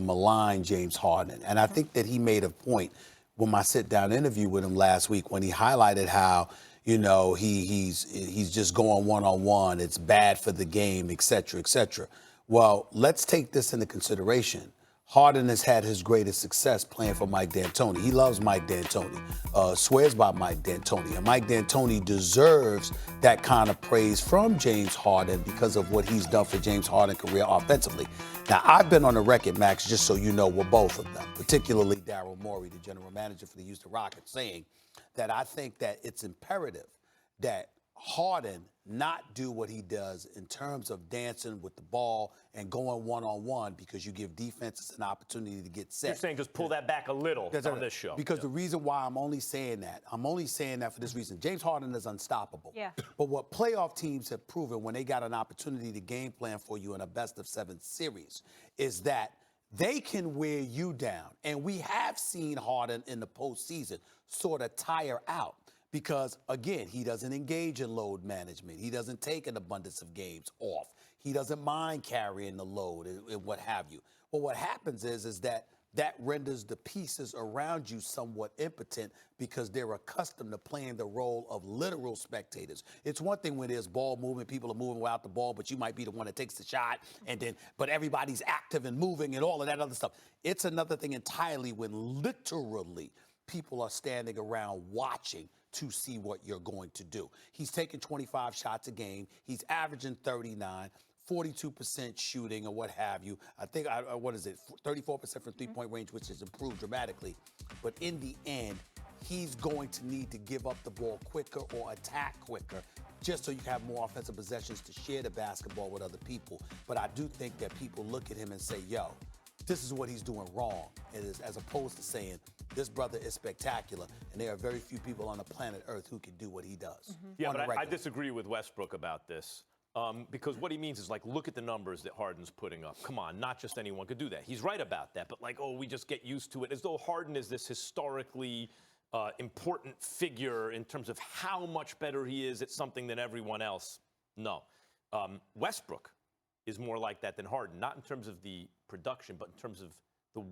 malign James Harden. And I think that he made a point when my sit-down interview with him last week when he highlighted how, you know, he's just going one-on-one. It's bad for the game, et cetera, et cetera. Well, let's take this into consideration. Harden has had his greatest success playing for Mike D'Antoni. He loves Mike D'Antoni, swears by Mike D'Antoni. And Mike D'Antoni deserves that kind of praise from James Harden because of what he's done for James Harden's career offensively. Now, I've been on the record, Max, just so you know, with both of them, particularly Daryl Morey, the general manager for the Houston Rockets, saying that I think that it's imperative that Harden not do what he does in terms of dancing with the ball and going one-on-one because you give defenses an opportunity to get set. You're saying just pull that back a little on this show. Because the reason why I'm only saying that for this reason. James Harden is unstoppable. Yeah. But what playoff teams have proven when they got an opportunity to game plan for you in a best-of-7 series is that they can wear you down. And we have seen Harden in the postseason sort of tire out. Because, again, he doesn't engage in load management. He doesn't take an abundance of games off. He doesn't mind carrying the load and what have you. But what happens is that renders the pieces around you somewhat impotent because they're accustomed to playing the role of literal spectators. It's one thing when there's ball movement, people are moving without the ball, but you might be the one that takes the shot, but everybody's active and moving and all of that other stuff. It's another thing entirely when literally people are standing around watching to see what you're going to do. He's taking 25 shots a game. He's averaging 39, 42% shooting or what have you. I think, 34% from three-point range, which has improved dramatically. But in the end, he's going to need to give up the ball quicker or attack quicker just so you have more offensive possessions to share the basketball with other people. But I do think that people look at him and say, yo, this is what he's doing wrong, as opposed to saying, this brother is spectacular, and there are very few people on the planet Earth who can do what he does. Yeah, but I disagree with Westbrook about this because what he means is, like, look at the numbers that Harden's putting up. Come on, not just anyone could do that. He's right about that, but, like, we just get used to it, as though Harden is this historically important figure in terms of how much better he is at something than everyone else. No. Westbrook is more like that than Harden, not in terms of the production, but in terms of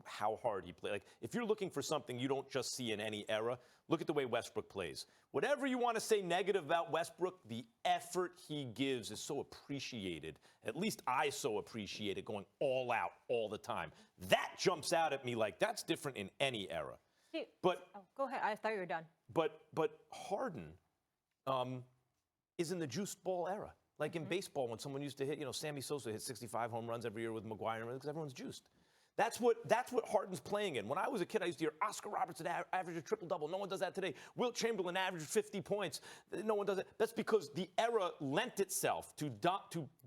how hard he plays. Like, if you're looking for something you don't just see in any era, look at the way Westbrook plays. Whatever you want to say negative about Westbrook, the effort he gives is so appreciated. At least I so appreciate it, going all out all the time. That jumps out at me like that's different in any era. But go ahead. I thought you were done. But Harden is in the juiced ball era. Like in baseball, when someone used to hit, Sammy Sosa hit 65 home runs every year with McGuire because everyone's juiced. That's what Harden's playing in. When I was a kid, I used to hear Oscar Robertson average a triple-double. No one does that today. Wilt Chamberlain averaged 50 points. No one does it. That's because the era lent itself to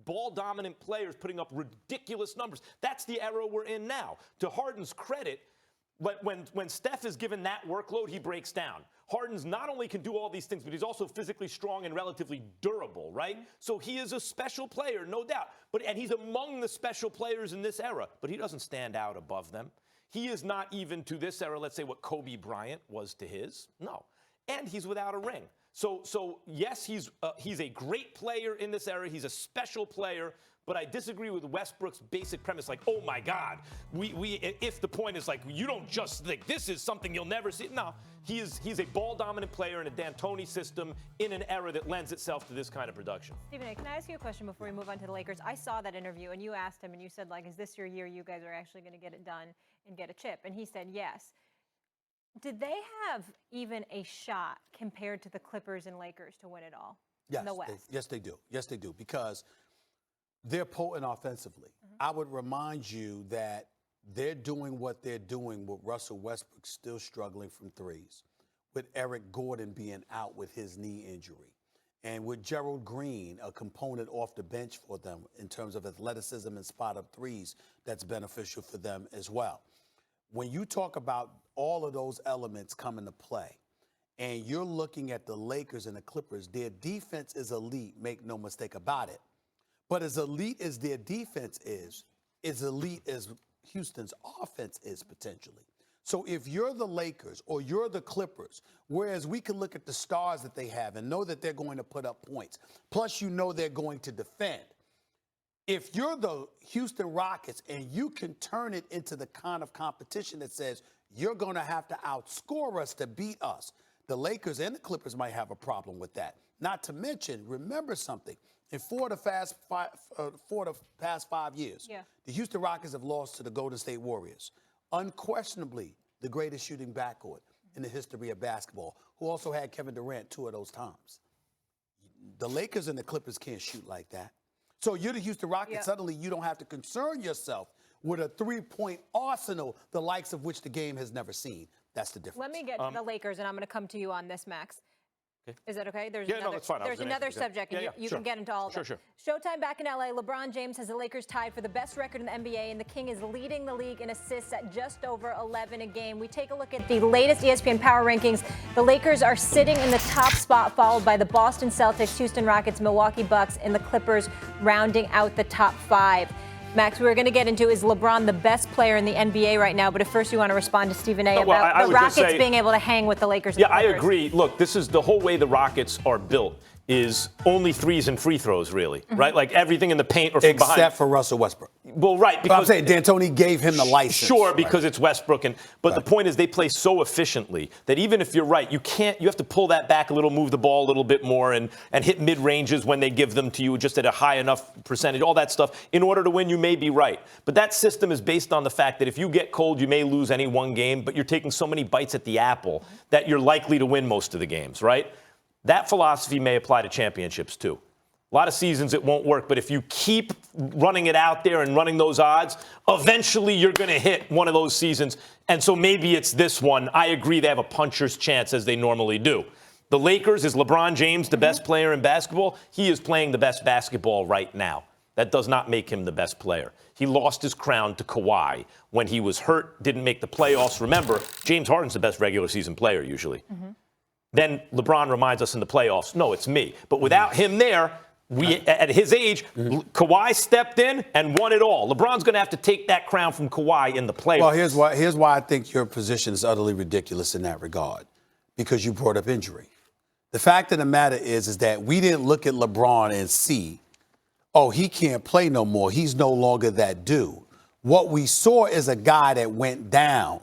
ball-dominant players putting up ridiculous numbers. That's the era we're in now. To Harden's credit, when Steph is given that workload, he breaks down. Harden's not only can do all these things, but he's also physically strong and relatively durable, right? So he is a special player, no doubt. And he's among the special players in this era, but he doesn't stand out above them. He is not even to this era, let's say, what Kobe Bryant was to his. No. And he's without a ring. So yes, he's a great player in this era. He's a special player. But I disagree with Westbrook's basic premise, like, oh my God, if the point is like, you don't just think this is something you'll never see. No, he's a ball-dominant player in a D'Antoni system in an era that lends itself to this kind of production. Stephen A., can I ask you a question before we move on to the Lakers? I saw that interview, and you asked him, and you said, like, is this your year you guys are actually going to get it done and get a chip? And he said yes. Did they have even a shot compared to the Clippers and Lakers to win it all in the West? Yes, they do. Yes, they do, because they're potent offensively. I would remind you that they're doing what they're doing with Russell Westbrook still struggling from threes, with Eric Gordon being out with his knee injury, and with Gerald Green, a component off the bench for them in terms of athleticism and spot-up threes that's beneficial for them as well. When you talk about all of those elements come into play, and you're looking at the Lakers and the Clippers, their defense is elite, make no mistake about it. But as elite as their defense is as elite as Houston's offense is potentially. So if you're the Lakers or you're the Clippers, whereas we can look at the stars that they have and know that they're going to put up points, plus you know they're going to defend, If you're the Houston Rockets and you can turn it into the kind of competition that says you're going to have to outscore us to beat us, the Lakers and the Clippers might have a problem with that. Not to mention, remember something. In four of the past 5 years, the Houston Rockets have lost to the Golden State Warriors. Unquestionably, the greatest shooting backcourt in the history of basketball, who also had Kevin Durant 2 of those times. The Lakers and the Clippers can't shoot like that. So you're the Houston Rockets. Suddenly you don't have to concern yourself with a three-point arsenal, the likes of which the game has never seen. That's the difference. Let me get to the Lakers, and I'm going to come to you on this, Max. Okay. Is that okay? There's no, that's fine. There's another subject, and you can get into all of it. Sure. Showtime back in LA. LeBron James has the Lakers tied for the best record in the NBA, and the King is leading the league in assists at just over 11 a game. We take a look at the latest ESPN Power Rankings. The Lakers are sitting in the top spot, followed by the Boston Celtics, Houston Rockets, Milwaukee Bucks, and the Clippers rounding out the top 5. Max, we're going to get into, is LeBron the best player in the NBA right now? But if first you want to respond to Stephen A. about the Rockets being able to hang with the Lakers. Yeah, I agree. Look, this is the whole way the Rockets are built is only threes and free throws, really, right? Like everything in the paint or from behind. Except for Russell Westbrook. Well, right. But I'm saying D'Antoni gave him the license. Sure, because it's Westbrook. But the point is they play so efficiently that even if you're right, you have to pull that back a little, move the ball a little bit more and hit mid-ranges when they give them to you just at a high enough percentage, all that stuff. In order to win, you may be right. But that system is based on the fact that if you get cold, you may lose any one game, but you're taking so many bites at the apple that you're likely to win most of the games, right? That philosophy may apply to championships, too. A lot of seasons it won't work, but if you keep running it out there and running those odds, eventually you're going to hit one of those seasons. And so maybe it's this one. I agree they have a puncher's chance, as they normally do. The Lakers, is LeBron James the best player in basketball? He is playing the best basketball right now. That does not make him the best player. He lost his crown to Kawhi when he was hurt, didn't make the playoffs. Remember, James Harden's the best regular season player usually. Then LeBron reminds us in the playoffs, no, it's me. But without him there, at his age, Kawhi stepped in and won it all. LeBron's going to have to take that crown from Kawhi in the playoffs. Well, here's why I think your position is utterly ridiculous in that regard, because you brought up injury. The fact of the matter is that we didn't look at LeBron and see, oh, he can't play no more. He's no longer that dude. What we saw is a guy that went down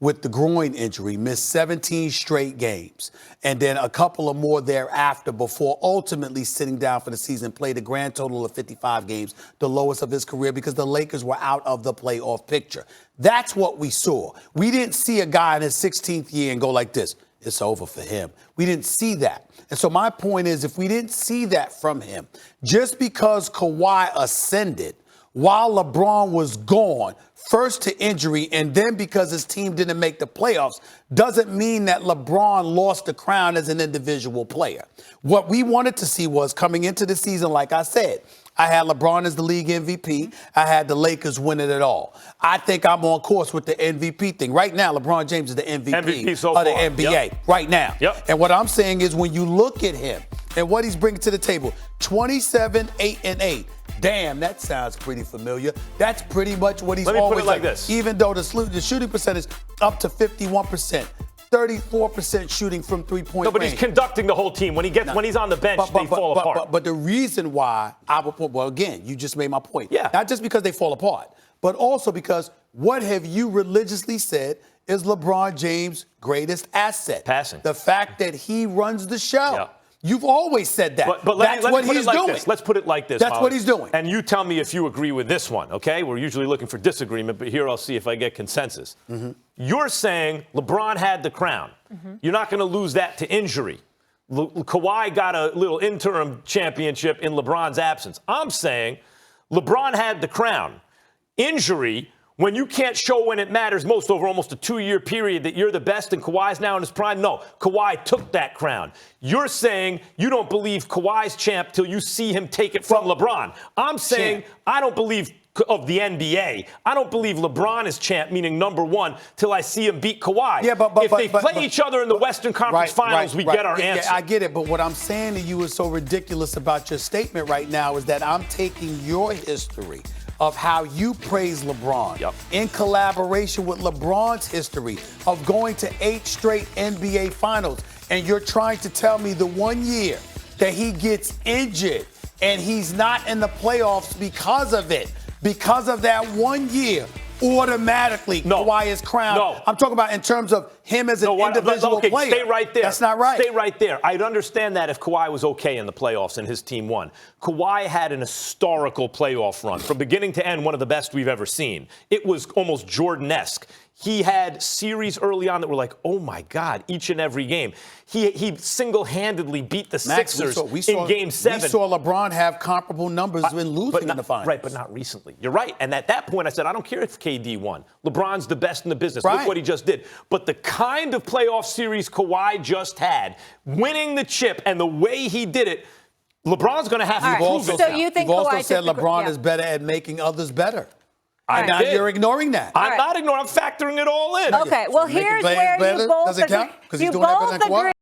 with the groin injury, missed 17 straight games, and then a couple of more thereafter before ultimately sitting down for the season, played a grand total of 55 games, the lowest of his career, because the Lakers were out of the playoff picture. That's what we saw. We didn't see a guy in his 16th year and go like this, it's over for him. We didn't see that. And so my point is, if we didn't see that from him, just because Kawhi ascended while LeBron was gone, first to injury, and then because his team didn't make the playoffs, doesn't mean that LeBron lost the crown as an individual player. What we wanted to see was, coming into the season, like I said, I had LeBron as the league MVP. I had the Lakers winning it all. I think I'm on course with the MVP thing. Right now, LeBron James is the MVP so of the far. NBA right now. And what I'm saying is, when you look at him and what he's bringing to the table, 27, 8, and 8. Damn, that sounds pretty familiar. That's pretty much what he's always put it like this. Even though the shooting percentage up to 51%, 34% shooting from three-point range. No, but he's conducting the whole team. When he's on the bench, they fall apart. But the reason why I would put, well, again, you just made my point. Yeah. Not just because they fall apart, but also because what have you religiously said is LeBron James' greatest asset? Passing. The fact that he runs the show. Yeah. You've always said that. But that's what he's doing. Let's put it like this. That's Molly. what he's doing. And you tell me if you agree with this one, okay? We're usually looking for disagreement, but here I'll see if I get consensus. You're saying LeBron had the crown. You're not going to lose that to injury. Kawhi got a little interim championship in LeBron's absence. I'm saying LeBron had the crown. Injury, when you can't show when it matters most over almost a 2-year period that you're the best and Kawhi's now in his prime, no, Kawhi took that crown. You're saying you don't believe Kawhi's champ till you see him take it from LeBron. I'm saying I don't believe of the NBA. I don't believe LeBron is champ, meaning number one, till I see him beat Kawhi. Yeah, if they play each other in the Western Conference Finals, we get our answer. Yeah, I get it, but what I'm saying to you is so ridiculous about your statement right now is that I'm taking your history of how you praise LeBron in collaboration with LeBron's history of going to 8 straight NBA Finals, and you're trying to tell me the one year that he gets injured and he's not in the playoffs because of it. Because of that 1 year, automatically Kawhi is crowned. No. I'm talking about in terms of him as an individual player. Stay right there. That's not right. Stay right there. I'd understand that if Kawhi was okay in the playoffs and his team won. Kawhi had an historical playoff run. From beginning to end, one of the best we've ever seen. It was almost Jordan-esque. He had series early on that were like, oh, my God, each and every game. He single-handedly beat the Sixers in Game 7. We saw LeBron have comparable numbers when losing in the finals. Right, but not recently. You're right. And at that point, I said, I don't care if KD won. LeBron's the best in the business. Right. Look what he just did. But the kind of playoff series Kawhi just had, winning the chip and the way he did it, LeBron's going to have to prove it. So you think You've also Kawhi said took LeBron is better at making others better. I Now did. you're ignoring that. I'm not ignoring. I'm factoring it all in. Okay, well, Making here's players where better you both doesn't count because he's you doing that better both than Kawhi. agree.